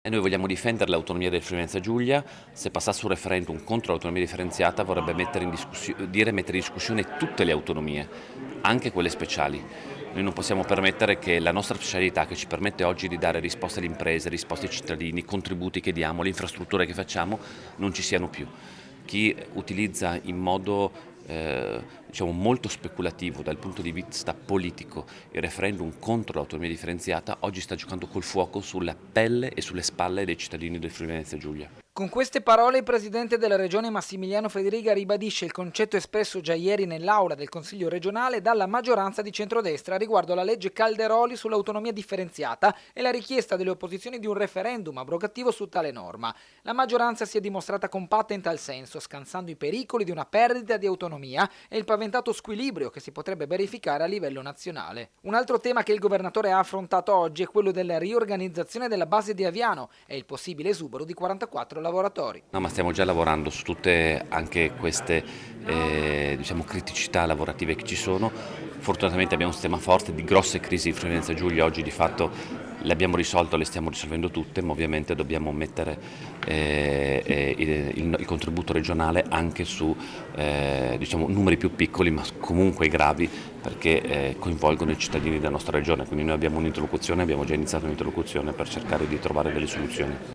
E noi vogliamo difendere l'autonomia del Friuli Venezia Giulia. Se passasse un referendum contro l'autonomia differenziata vorrebbe mettere in discussione tutte le autonomie, anche quelle speciali. Noi non possiamo permettere che la nostra specialità, che ci permette oggi di dare risposte alle imprese, risposte ai cittadini, i contributi che diamo, le infrastrutture che facciamo, non ci siano più. Chi utilizza in modo diciamo molto speculativo dal punto di vista politico il referendum contro l'autonomia differenziata oggi sta giocando col fuoco sulla pelle e sulle spalle dei cittadini del Friuli Venezia Giulia. Con queste parole il presidente della regione Massimiliano Federiga ribadisce il concetto espresso già ieri nell'aula del Consiglio regionale dalla maggioranza di centrodestra riguardo alla legge Calderoli sull'autonomia differenziata e la richiesta delle opposizioni di un referendum abrogativo su tale norma. La maggioranza si è dimostrata compatta in tal senso, scansando i pericoli di una perdita di autonomia e il paventato squilibrio che si potrebbe verificare a livello nazionale. Un altro tema che il governatore ha affrontato oggi è quello della riorganizzazione della base di Aviano e il possibile esubero di 44 lavoratori. No, ma stiamo già lavorando su tutte anche queste diciamo, criticità lavorative che ci sono. Fortunatamente abbiamo un sistema forte di grosse crisi di Friuli Venezia Giulia, oggi di fatto le abbiamo risolto, le stiamo risolvendo tutte, ma ovviamente dobbiamo mettere il contributo regionale anche su diciamo, numeri più piccoli ma comunque gravi, perché coinvolgono i cittadini della nostra regione, quindi noi abbiamo un'interlocuzione, abbiamo già iniziato un'interlocuzione per cercare di trovare delle soluzioni.